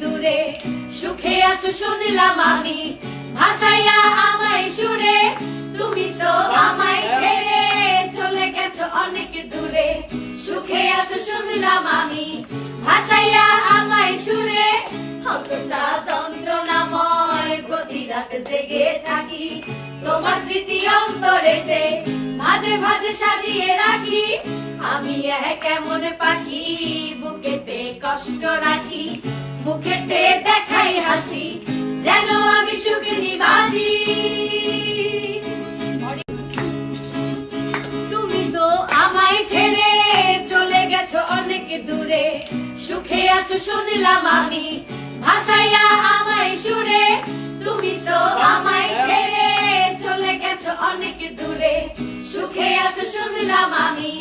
দূরে, সুখে আছো শুনলাম আমি, ভাসাইয়া আমায় সুরে। তুমি তো আমায় ছেড়ে চলে গেছো অনেক দূরে, সুখে আছো শুনলাম আমি, ভাসাইয়া আমায় সুরে। কতটা যন্ত্রণাময় প্রতি রাত জেগে থাকি, তোমার স্মৃতি অন্তরেতে মাঝে মাঝে সাজিয়ে রাখি। আমি কেমন পাখি বুকেতে কষ্ট রাখি, মুখেতে দেখাই হাসি, যেন আমি সুখে নিবাসী। তুমি তো আমায় ছেড়ে চলে গেছো অনেক দূরে, সুখে আছো শুনলাম আমি, ভাসাইয়া আমায় সুরে। তুমি তো আমায় ছেড়ে চলে গেছো অনেক দূরে, সুখে আছো শুনলাম আমি।